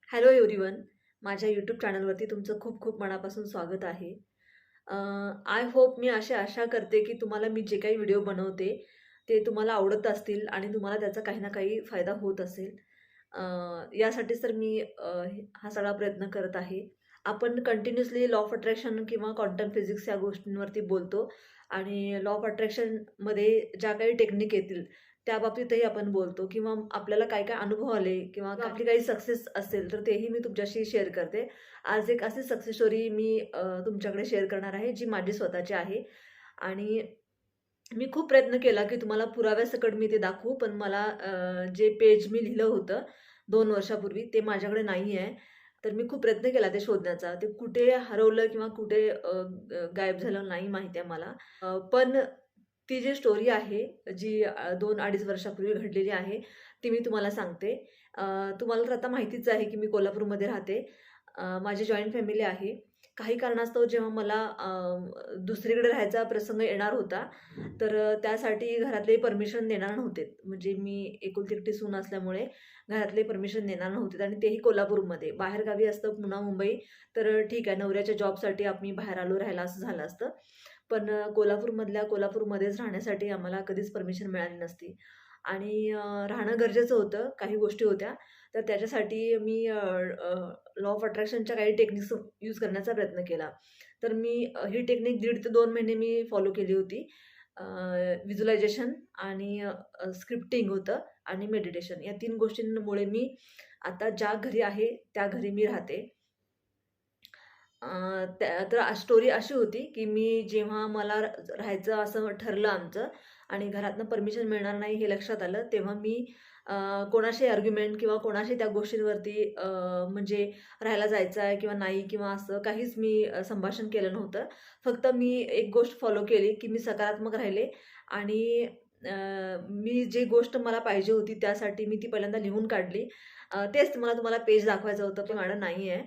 Hello everyone. माझ्या YouTube चॅनलवरती तुमचं खूप खूप मनापासून स्वागत आहे. आय होप मी अशी आशा करते की तुम्हाला मी जे काही व्हिडिओ बनवते ते तुम्हाला आवडत असतील आणि तुम्हाला त्याचा काही ना काही फायदा होत असेल. अ, यासाठीच तर मी हा सगळा प्रयत्न करत आहे. आपण कंटिन्युअसली लॉ ऑफ अट्रॅक्शन किंवा क्वांटम फिजिक्स या गोष्टींवरती बोलतो आणि लॉ ऑफ अट्रॅक्शनमध्ये ज्या काही टेक्निक येतील त्या बाबतीतही आपण बोलतो किंवा आपल्याला काय काय अनुभव आले किंवा आपली काही सक्सेस असेल तर तेही मी तुमच्याशी शेअर करते. आज एक अशी सक्सेस स्टोरी मी तुमच्याकडे शेअर करणार आहे जी माझी स्वतःची आहे आणि मी खूप प्रयत्न केला की तुम्हाला पुराव्यासकट मी ते दाखवू, पण मला जे पेज मी लिहिलं होतं 2 वर्षापूर्वी ते माझ्याकडे नाही आहे. तर मी खूप प्रयत्न केला ते शोधण्याचा. ते कुठे हरवलं किंवा कुठे गायब झालं नाही माहिती आहे मला. पण ती जी स्टोरी आहे, जी 2-2.5 वर्षापूर्वी घडलेली आहे, ती मी तुम्हाला सांगते. तुम्हाला तर आता माहितीच आहे, की मी कोल्हापूरमध्ये राहते. माझी जॉइंट फॅमिली आहे. काही कारणास्तव जेव्हा मला दुसरीकडे राहायचा प्रसंग येणार होता, तर त्यासाठी घरातले परमिशन देणार नव्हते. म्हणजे मी एकुलती एकटी सून असल्यामुळे घरातले परमिशन देणार नव्हते आणि तेही कोल्हापूरमध्ये. बाहेरगावी असतं पुणा, मुंबई, तर ठीक आहे, नवऱ्याच्या जॉबसाठी आम्ही बाहेर आलो राहायला असं झालं असतं. पण कोल्हापूरमधल्या कोल्हापूरमध्येच राहण्यासाठी आम्हाला कधीच परमिशन मिळाली नसती आणि राहणं गरजेचं होतं. काही गोष्टी होत्या. तर त्याच्यासाठी मी लॉ ऑफ अट्रॅक्शनच्या काही टेक्निक्स यूज करण्याचा प्रयत्न केला. तर मी ही टेक्निक 1.5 ते 2 महिने मी फॉलो केली होती. व्हिज्युअलायझेशन आणि स्क्रिप्टिंग होतं आणि मेडिटेशन या 3 गोष्टींमुळे मी आता ज्या घरी आहे, त्या घरी मी राहते. तर स्टोरी अशी होती, की मी जेव्हा मला राहायचं असं ठरलं आमचं आणि घरातनं परमिशन मिळणार नाही हे लक्षात आलं, तेव्हा मी कोणाशी आर्ग्युमेंट किंवा कोणाशी त्या गोष्टींवरती म्हणजे राहायला जायचं आहे किंवा नाही किंवा असं काहीच मी संभाषण केलं नव्हतं. फक्त मी एक गोष्ट फॉलो केली, की मी सकारात्मक राहिले आणि मी जी गोष्ट मला पाहिजे होती त्यासाठी मी ती पहिल्यांदा लिहून काढली. तेच मला तुम्हाला पेज दाखवायचं होतं, पण माझं नाही आहे.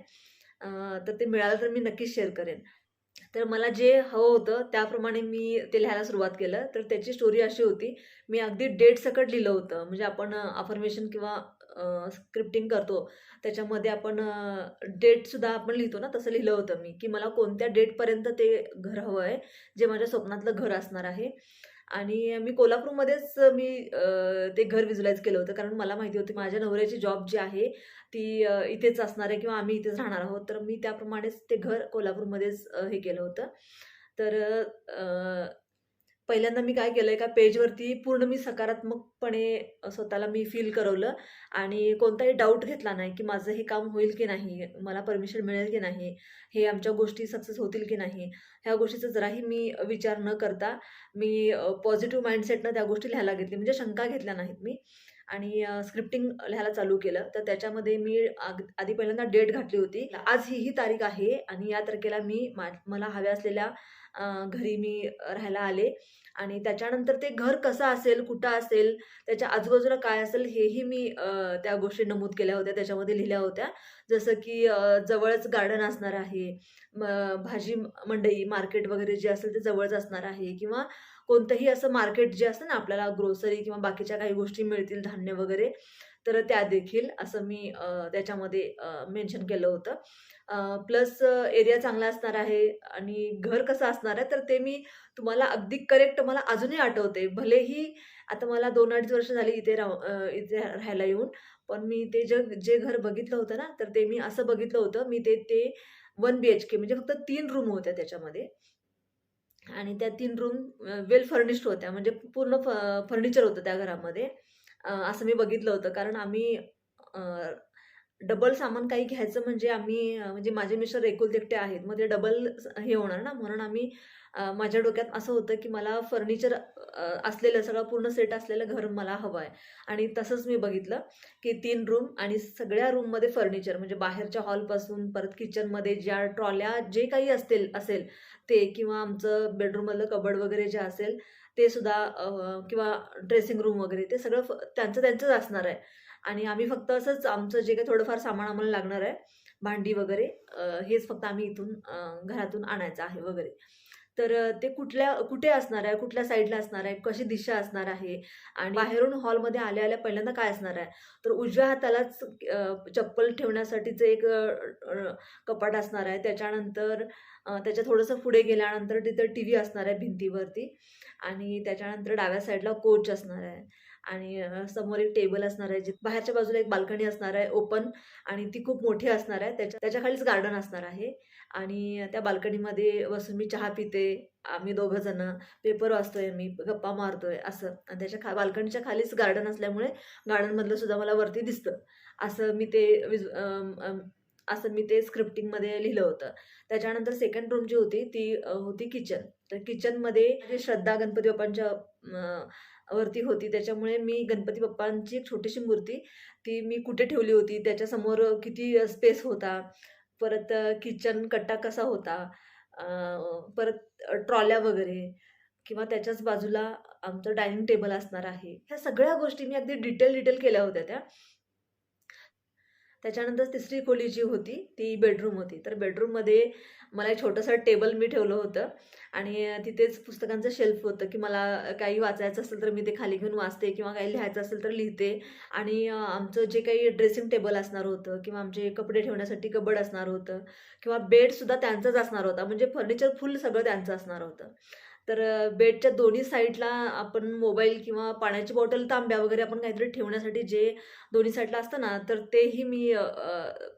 तर ते मिळालं तर मी नक्कीच शेअर करेन. तर मला जे हवं होतं त्याप्रमाणे मी ते लिहायला सुरुवात केलं. तर त्याची स्टोरी अशी होती, मी अगदी डेट सकट लिहिलं होतं. म्हणजे आपण अफर्मेशन किंवा स्क्रिप्टिंग करतो, त्याच्यामध्ये आपण डेटसुद्धा आपण लिहितो ना, तसं लिहिलं होतं मी, की मला कोणत्या डेटपर्यंत ते घर हवं आहे, जे माझ्या स्वप्नातलं घर असणार आहे. आणि मी कोल्हापूरमध्येच ते घर व्हिज्युअलाइज केलं होतं. कारण मला माहिती होती माझ्या नवऱ्याची जॉब जी आहे ती इथेच असणार आहे किंवा आम्ही इथेच राहणार आहोत. तर मी त्याप्रमाणेच ते घर कोल्हापूरमध्येच हे केलं होतं. तर पहिल्यांदा मी काय केलं एका पेजवरती पूर्ण मी सकारात्मकपणे स्वतःला मी फील करवलं आणि कोणताही डाऊट घेतला नाही, की माझं हे काम होईल की नाही? मला परमिशन मिळेल की नाही? हे आमच्या गोष्टी सक्सेस होतील की नाही? ह्या गोष्टीचा जराही मी विचार न करता मी पॉझिटिव्ह माइंडसेटनं त्या गोष्टी लिहायला घेतली. म्हणजे शंका घेतल्या नाहीत मी आणि स्क्रिप्टिंग लिहायला चालू केलं. तर त्याच्यामध्ये मी आधी पहिल्यांदा डेट घातली होती. आज ही तारीख आहे आणि या तारखेला मी मला हव्या असलेल्या घरी मी राहायला आले आणि त्याच्यानंतर ते घर कसं असेल, कुठं असेल, त्याच्या आजूबाजूला काय असेल हेही मी त्या गोष्टी नमूद केल्या होत्या, त्याच्यामध्ये लिहिल्या होत्या. जसं की जवळच गार्डन असणार आहे, भाजी मंडई, मार्केट वगैरे जे असेल ते जवळच असणार आहे किंवा कोणतंही असं मार्केट जे असतं ना आपल्याला ग्रोसरी किंवा बाकीच्या काही गोष्टी मिळतील, धान्य वगैरे, तर त्या देखील असं मी त्याच्यामध्ये मेन्शन केलं होतं. प्लस एरिया चांगला असणार आहे आणि घर कसं असणार आहे, तर ते मी तुम्हाला अगदी करेक्ट मला अजूनही आठवते. भलेही आता मला 2-2.5 वर्ष झाली इथे राहायला येऊन. पण मी ते जे घर बघितलं होतं ना, तर ते मी असं बघितलं होतं. मी ते ते 1 बीएचके म्हणजे फक्त 3 रूम होत्या त्याच्यामध्ये आणि त्या 3 रूम वेल फर्निश्ड होत्या. म्हणजे पूर्ण फर्निचर होतं त्या घरामध्ये. असं मी बघितलं होतं. कारण आम्ही अ, डबल सामान काही घ्यायचं म्हणजे आम्ही म्हणजे माझे मिस्टर एकुलते एकटे आहेत. मग ते डबल हे होणार ना, म्हणून आम्ही माझ्या डोक्यात असं होतं, की मला फर्निचर असलेलं सगळं पूर्ण सेट असलेलं घर मला हवं आहे आणि तसंच मी बघितलं, की 3 रूम आणि सगळ्या रूममध्ये फर्निचर म्हणजे बाहेरच्या हॉलपासून परत किचनमध्ये ज्या ट्रॉल्या जे काही असेल ते किंवा आमचं बेडरूममधलं कबर्ड वगैरे जे असेल ते सुद्धा किंवा ड्रेसिंग रूम वगैरे ते सगळं त्यांचंच असणार आहे. आणि आम्ही फक्त असंच आमचं जे काही थोडंफार सामान आम्हाला लागणार आहे, भांडी वगैरे हेच फक्त आम्ही इथून घरातून आणायचं आहे वगैरे. तर ते कुठे असणार आहे, कुठल्या साईडला असणार आहे, कशी दिशा असणार आहे आणि बाहेरून हॉलमध्ये आल्या-आल्या पहिल्यांदा काय असणार आहे. तर उजव्या हातालाच चप्पल ठेवण्यासाठीचं एक कपाट असणार आहे. त्याच्यानंतर त्याच्या थोडंसं पुढे गेल्यानंतर तिथं टीव्ही असणार आहे भिंतीवरती आणि त्याच्यानंतर डाव्या साईडला कोच असणार आहे आणि समोर एक टेबल असणार आहे. बाहेरच्या बाजूला एक बाल्कनी असणार आहे ओपन आणि ती खूप मोठी असणार आहे. त्याच्या खालीच गार्डन असणार आहे आणि त्या बाल्कनीमध्ये बसून मी चहा पिते. आम्ही दोघं जण पेपर वाचतोय, मी गप्पा मारतोय असं आणि त्याच्या बाल्कनीच्या खालीच गार्डन असल्यामुळे गार्डनमधलं सुद्धा मला वरती दिसतं. असं मी ते असं मी ते स्क्रिप्टिंगमध्ये लिहिलं होतं. त्याच्यानंतर सेकंड रूम जी होती ती होती किचन. तर किचनमध्ये जी श्रद्धा गणपती बाप्पांच्या वरती होती. त्याच्यामुळे मी गणपती बाप्पांची एक छोटीशी मूर्ती ती मी कुठे ठेवली होती, त्याच्यासमोर किती स्पेस होता, परत किचन कट्टा कसा होता, अ, परत ट्रॉल्या वगैरे किंवा त्याच्याच बाजूला आमचं डायनिंग टेबल असणार आहे. ह्या सगळ्या गोष्टी मी अगदी डिटेल केल्या होत्या त्या. त्याच्यानंतर तिसरी खोली जी होती ती बेडरूम होती. तर बेडरूममध्ये मला एक छोटंसं टेबल मी ठेवलं होतं आणि तिथेच पुस्तकांचं शेल्फ होतं, की मला काही वाचायचं असेल तर मी ते खाली घेऊन वाचते किंवा काही लिहायचं असेल तर लिहिते आणि आमचं जे काही ड्रेसिंग टेबल असणार होतं किंवा आमचे कपडे ठेवण्यासाठी कबड असणार होतं किंवा बेडसुद्धा त्यांचाच असणार होता. म्हणजे फर्निचर फुल सगळं त्यांचं असणार होतं. तर बेडच्या दोन्ही साईडला आपण मोबाईल किंवा पाण्याची बॉटल, तांब्या वगैरे आपण काहीतरी ठेवण्यासाठी जे दोन्ही साईडला असतं ना, तर तेही मी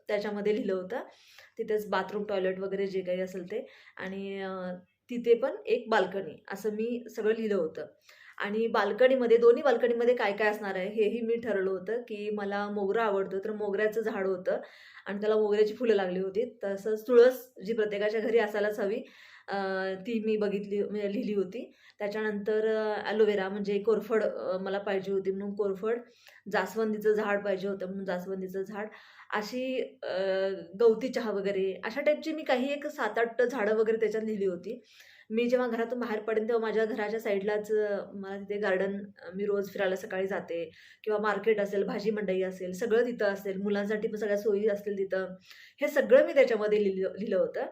त्याच्यामध्ये लिहिलं होतं. तिथेच बाथरूम, टॉयलेट वगैरे जे काही असेल ते आणि तिथे पण एक बाल्कनी असं मी सगळं लिहिलं होतं. आणि बाल्कनीमध्ये दोन्ही बाल्कनीमध्ये काय-काय असणार आहे हेही मी ठरवलं होतं, की मला मोगरा आवडतो, तर मोगऱ्याचं झाड होतं आणि त्याला मोगऱ्याची फुलं लागली होती. तसंच तुळस जी प्रत्येकाच्या घरी असायलाच हवी ती मी म्हणजे लिहिली होती. त्याच्यानंतर ॲलोवेरा म्हणजे कोरफड मला पाहिजे होती म्हणून कोरफड, जास्वंदीचं झाड पाहिजे होतं म्हणून जास्वंदीचं झाड, अशी गवती चहा वगैरे अशा टाईपची मी काही एक 7-8 झाडं वगैरे त्याच्यात लिहिली होती. मी जेव्हा घरातून बाहेर पडेन तेव्हा माझ्या घराच्या साईडलाच मला तिथे गार्डन मी रोज फिरायला सकाळी जाते किंवा मार्केट असेल, भाजी मंडई असेल, सगळं तिथं असेल. मुलांसाठी पण सगळ्या सोयी असतील तिथं. हे सगळं मी त्याच्यामध्ये लिहिलं होतं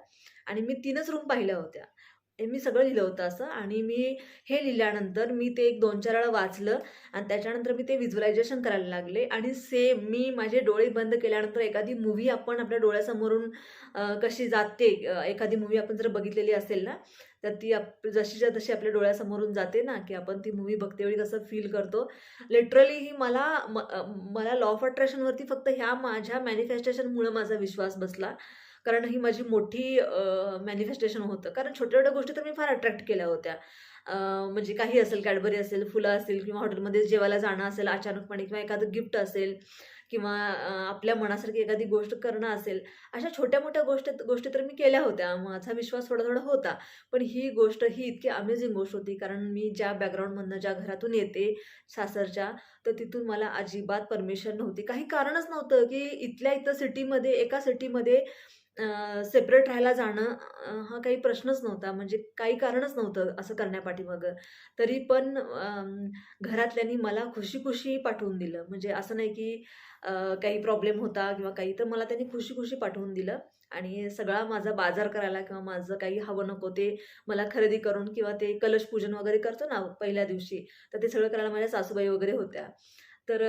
आणि मी 3च रूम पाहिल्या होत्या. हे मी सगळं लिहिलं होतं असं आणि मी हे लिहिल्यानंतर मी ते एक 2-4 वेळा वाचलं आणि त्याच्यानंतर मी ते व्हिज्युअलायझेशन करायला लागले आणि सेम मी माझे डोळे बंद केल्यानंतर एखादी मूव्ही आपण आपल्या डोळ्यासमोरून कशी जाते एखादी मूव्ही आपण जर बघितलेली असेल ना, तर ती जशीच्या तशी आपल्या डोळ्यासमोरून जाते ना, की आपण ती मूव्ही बघतेवेळी कसं फील करतो. लिटरली ही मला लॉ ऑफ अट्रॅक्शनवरती फक्त ह्या माझ्या मॅनिफेस्टेशनमुळं माझा विश्वास बसला. कारण ही माझी मोठी मॅनिफेस्टेशन होतं. कारण छोट्या-छोट्या गोष्टी तर मी फार अट्रॅक्ट केल्या होत्या. म्हणजे काही असेल, Cadbury असेल, फुलं असतील किंवा हॉटेलमध्ये जेवायला जाणं असेल अचानकपणे किंवा एखादं गिफ्ट असेल किंवा आपल्या मनासारखी एखादी गोष्ट करणं असेल. अशा छोट्या-मोठ्या गोष्टी तर मी केल्या होत्या. माझा विश्वास थोडा-थोडा होता. पण ही गोष्ट ही इतकी अमेझिंग गोष्ट होती कारण मी ज्या बॅकग्राऊंडमधनं, ज्या घरातून येते सासरच्या, तर तिथून मला अजिबात परमिशन नव्हती. काही कारणच नव्हतं, की इथल्या इथं सिटीमध्ये एका सिटीमध्ये सेपरेट राहायला जाणं हा काही प्रश्नच नव्हता. म्हणजे काही कारणच नव्हतं असं करण्यापाठीमागं. तरी पण घरातल्यांनी मला खुशी-खुशी पाठवून दिलं. म्हणजे असं नाही की काही प्रॉब्लेम होता किंवा काही, तर मला त्यांनी खुशी-खुशी पाठवून दिलं आणि सगळा माझा बाजार करायला किंवा माझं काही हवं नको ते मला खरेदी करून किंवा ते कलश पूजन वगैरे करतो ना पहिल्या दिवशी, तर ते सगळं करायला माझ्या सासूबाई वगैरे होत्या. तर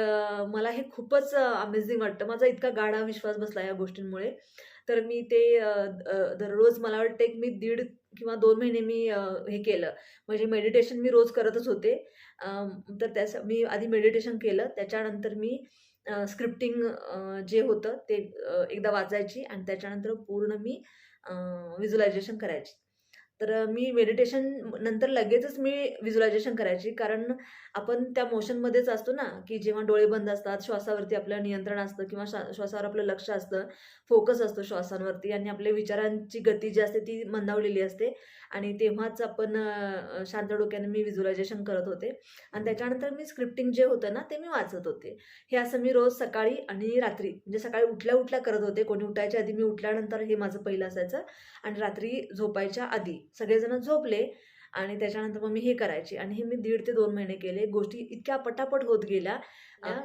मला हे खूपच अमेझिंग वाटतं. माझा इतका गाढा विश्वास बसला या गोष्टींमुळे. तर मी ते दररोज मला वाटतं एक मी 1.5 किंवा 2 महिने मी हे केलं. म्हणजे मेडिटेशन मी रोज करतच होते. तर मी आधी मेडिटेशन केलं. त्याच्यानंतर मी स्क्रिप्टिंग जे होतं ते एकदा वाचायची आणि त्याच्यानंतर पूर्ण मी व्हिज्युअलायझेशन करायची. तर मी मेडिटेशन नंतर लगेचच मी व्हिज्युअलायझेशन करायची. कारण आपण त्या मोशनमध्येच असतो ना, की जेव्हा डोळे बंद असतात, श्वासावरती आपलं नियंत्रण असतं किंवा श्वासावर आपलं लक्ष असतं, फोकस असतो श्वासांवरती आणि आपल्या विचारांची गती जी असते ती मंदावलेली असते आणि तेव्हाच आपण शांत डोक्याने मी व्हिज्युअलायझेशन करत होते आणि त्याच्यानंतर मी स्क्रिप्टिंग जे होतं ना, ते मी वाचत होते. हे असं मी रोज सकाळी आणि रात्री म्हणजे सकाळी उठल्या-उठल्या करत होते. कोणी उठायच्या आधी मी उठल्यानंतर हे माझं पहिलं असायचं आणि रात्री झोपायच्या आधी. सगळेजण झोपले आणि त्याच्यानंतर मग मी हे करायचे आणि हे मी 1.5 ते 2 महिने केले. गोष्टी इतक्या पटापट होत गेल्या.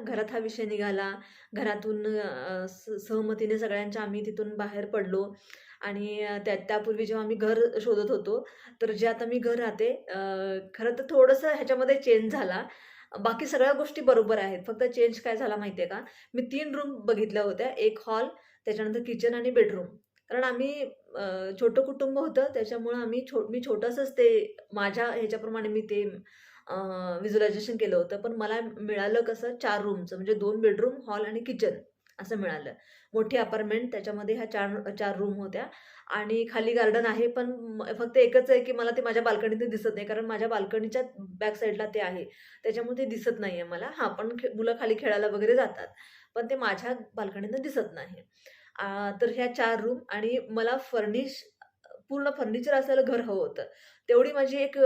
घरात हा विषय निघाला. घरातून सहमतीने सगळ्यांच्या आम्ही तिथून बाहेर पडलो आणि त्यापूर्वी जेव्हा मी घर शोधत होतो, तर जे आता मी घर राहते खरं तर थोडंसं ह्याच्यामध्ये चेंज झाला. बाकी सगळ्या गोष्टी बरोबर आहेत. फक्त चेंज काय झाला माहिती आहे का? मी 3 रूम बघितल्या होत्या. 1 हॉल, त्याच्यानंतर किचन आणि बेडरूम. कारण आम्ही छोटं कुटुंब होतं त्याच्यामुळं मी छोटंसंच ते माझ्या ह्याच्याप्रमाणे मी ते व्हिज्युअलायझेशन केलं होतं. पण मला मिळालं कसं 4 रूमचं म्हणजे 2 बेडरूम, हॉल आणि किचन असं मिळालं. मोठी अपार्टमेंट त्याच्यामध्ये ह्या 4 रूम होत्या आणि खाली गार्डन आहे. पण फक्त एकच आहे, की मला ते माझ्या बाल्कनीतून दिसत नाही. कारण माझ्या बाल्कनीच्या बॅक साईडला ते आहे. त्याच्यामुळे ते दिसत नाहीये मला. हां, पण मुलं खाली खेळायला वगैरे जातात. पण ते माझ्या बाल्कनीतून दिसत नाही. तर ह्या 4 रूम आणि मला पूर्ण फर्निचर असलेलं घर हवं होतं. तेवढी माझी एक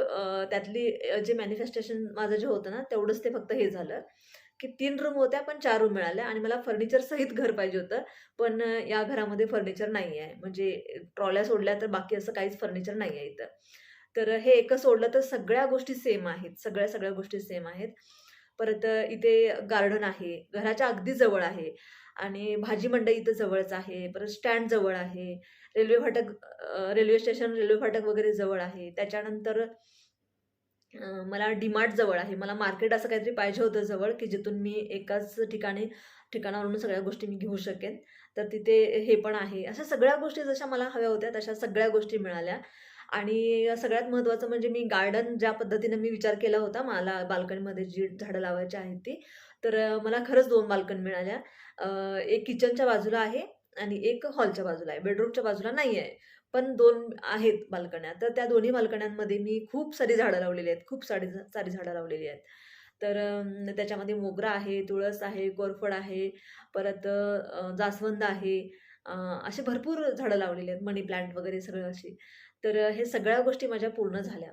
त्यातली जे मॅनिफेस्टेशन माझं जे होतं ना, तेवढंच ते फक्त हे झालं, की 3 रूम होत्या, पण 4 रूम मिळाल्या आणि मला फर्निचर सहित घर पाहिजे होतं. पण या घरामध्ये फर्निचर नाही आहे. म्हणजे ट्रॉल्या सोडल्या तर बाकी असं काहीच फर्निचर नाही आहे इथं. तर हे एकच सोडलं तर सगळ्या गोष्टी सेम आहेत. सगळ्या गोष्टी सेम आहेत. परत इथे गार्डन आहे. घराच्या अगदी जवळ आहे आणि भाजी मंडई इथं जवळच आहे. परत स्टँड जवळ आहे. रेल्वे स्टेशन, रेल्वे फाटक वगैरे जवळ आहे. त्याच्यानंतर मला डी-मार्ट जवळ आहे. मला मार्केट असं काहीतरी पाहिजे होतं जवळ, की जिथून मी एकाच ठिकाणावरून सगळ्या गोष्टी मी घेऊ शकेन. तर तिथे हे पण आहे. अशा सगळ्या गोष्टी जशा मला हव्या होत्या, तशा सगळ्या गोष्टी मिळाल्या. आणि सगळ्यात महत्त्वाचं म्हणजे मी गार्डन ज्या पद्धतीने मी विचार केला होता, मला बाल्कनीमध्ये जी झाडं लावायची आहेत ती, तर मला खरंच 2 बाल्कनी मिळाल्या. एक किचनच्या बाजूला आहे आणि एक हॉलच्या बाजूला आहे. बेडरूमच्या बाजूला नाही आहे. पण 2 आहेत बाल्कन्या. तर त्या दोन्ही बाल्कन्यांमध्ये मी खूप सारी झाडं लावलेली आहेत. सारी झाडं लावलेली आहेत. तर त्याच्यामध्ये मोगरा आहे, तुळस आहे, कोरफड आहे, परत जास्वंद आहे. अ, अशी भरपूर झाडं लावलेली आहेत. मनी प्लांट वगैरे सगळं अशी. तर हे सगळ्या गोष्टी माझ्या पूर्ण झाल्या.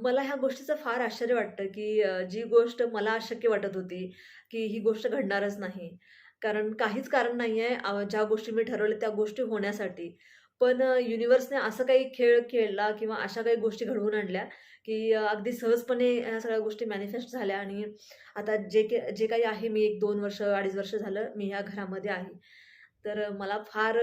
मला ह्या गोष्टीचं फार आश्चर्य वाटतं, की जी गोष्ट मला अशक्य वाटत होती, की ही गोष्ट घडणारच नाही. कारण काहीच कारण नाहीये ज्या गोष्टी मी ठरवल्या त्या गोष्टी होण्यासाठी. पण युनिव्हर्सने असं काही खेळ खेळला किंवा अशा काही गोष्टी घडवून आणल्या, की अगदी सहजपणे ह्या सगळ्या गोष्टी मॅनिफेस्ट झाल्या आणि आता जे काही आहे मी 1-2 वर्ष, 2.5 वर्ष झालं मी ह्या घरामध्ये आहे. तर मला फार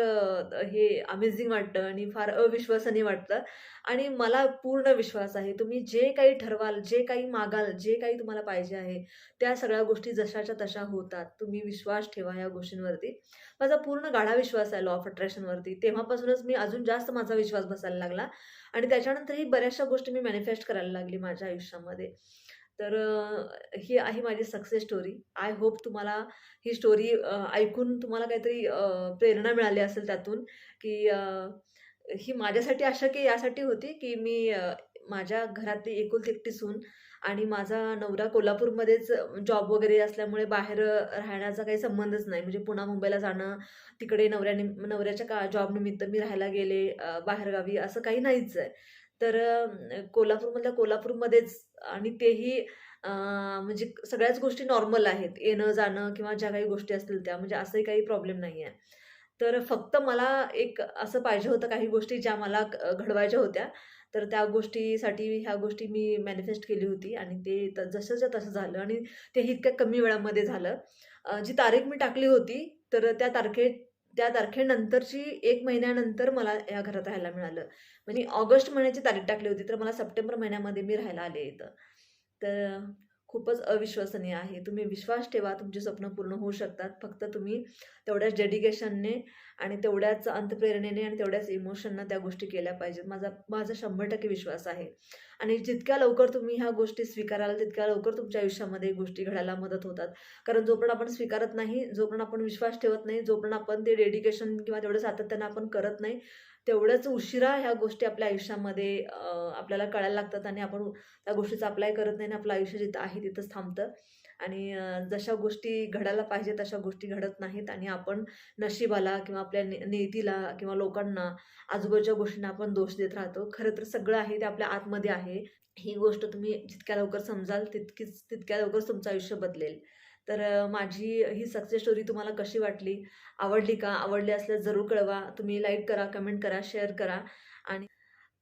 हे अमेझिंग वाटतं आणि फार अविश्वसनीय वाटतं आणि मला पूर्ण विश्वास आहे, तुम्ही जे काही ठरवाल, जे काही मागाल, जे काही तुम्हाला पाहिजे आहे, त्या सगळ्या गोष्टी जशाच्या तशा होतात. तुम्ही विश्वास ठेवा या गोष्टींवरती. माझा पूर्ण गाढा विश्वास आहे लॉ ऑफ अट्रॅक्शनवरती. तेव्हापासूनच मी अजून जास्त माझा विश्वास बसायला लागला आणि त्याच्यानंतरही बऱ्याचशा गोष्टी मी मॅनिफेस्ट करायला लागली माझ्या आयुष्यामध्ये. तर ही आहे माझी सक्सेस स्टोरी. आय होप तुम्हाला ही स्टोरी ऐकून तुम्हाला काहीतरी प्रेरणा मिळाली असेल त्यातून, की ही माझ्यासाठी अशक्य यासाठी होती, की मी माझ्या घरातली एकुलती एकटी सून आणि माझा नवरा कोल्हापूरमध्येच जॉब वगैरे असल्यामुळे बाहेर राहण्याचा काही संबंधच नाही. म्हणजे पुणा-मुंबईला जाणं, तिकडे नवऱ्याच्या जॉबनिमित्त मी राहायला गेले बाहेरगावी असं काही नाहीच आहे. तर कोल्हापूरमधल्या कोल्हापूरमध्येच आणि तेही म्हणजे सगळ्याच गोष्टी नॉर्मल आहेत. येणं-जाणं किंवा ज्या काही गोष्टी असतील त्या म्हणजे असंही काही प्रॉब्लेम नाहीये. तर फक्त मला एक असं पाहिजे होतं काही गोष्टी ज्या मला घडवायच्या होत्या. तर त्या गोष्टीसाठी ह्या गोष्टी मी मॅनिफेस्ट केली होती आणि ते जसंच्या तसं झालं आणि तेही इतक्या कमी वेळामध्ये झालं. जी तारीख मी टाकली होती, तर त्या तारखेनंतरची 1 महिन्यानंतर मला या घरात राहायला मिळालं. म्हणजे ऑगस्ट महिन्याची तारीख टाकली होती, तर मला सप्टेंबर महिन्यामध्ये मी राहायला आले इथं. तर खूपच अविश्वसनीय आहे. तुम्ही विश्वास ठेवा, तुमची स्वप्न पूर्ण होऊ शकतात. फक्त तुम्ही तेवढ्याच डेडिकेशनने आणि तेवढ्याच अंतःप्रेरणेने आणि तेवढ्याच इमोशननं त्या गोष्टी केल्या पाहिजेत. माझा 100% विश्वास आहे. आणि जितक्या लवकर तुम्ही ह्या गोष्टी स्वीकाराल, तितक्या लवकर तुमच्या आयुष्यामध्ये गोष्टी घडायला मदत होतात. कारण जोपर्यंत आपण स्वीकारत नाही, जोपर्यंत आपण विश्वास ठेवत नाही, जोपर्यंत आपण ते डेडिकेशन किंवा तेवढं सातत्यानं आपण करत नाही, तेवढ्याच उशिरा ह्या गोष्टी आपल्या आयुष्यामध्ये आपल्याला कळायला लागतात आणि आपण त्या गोष्टीचा अप्लाय करत नाही आणि आपलं आयुष्य जिथं आहे तिथंच थांबतं. आणि जशा गोष्टी घडायला पाहिजे तशा गोष्टी घडत नाहीत आणि आपण नशिबाला किंवा आपल्या नियतीला किंवा लोकांना, आजूबाजूच्या गोष्टींना आपण दोष देत राहतो. खरं तर सगळं आहे ते आपल्या आतमध्ये आहे. ही गोष्ट तुम्ही जितक्या लवकर समजाल तितक्या लवकरच तुमचं आयुष्य बदलेल. तर माझी ही सक्सेस स्टोरी तुम्हाला कशी वाटली? आवडली का? आवडली असल्यास जरूर कळवा. तुम्ही लाईक करा, कमेंट करा, शेअर करा आणि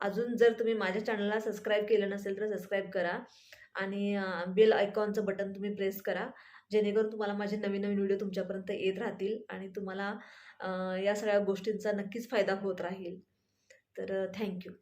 अजून जर तुम्ही माझ्या चॅनलला सबस्क्राईब केलं नसेल तर सबस्क्राईब करा आणि बेल आयकॉनचं बटन तुम्ही प्रेस करा. जेणेकरून तुम्हाला माझे नवीन-नवीन व्हिडिओ तुमच्यापर्यंत येत राहतील आणि तुम्हाला या सगळ्या गोष्टींचा नक्कीच फायदा होत राहील. तर थँक यू.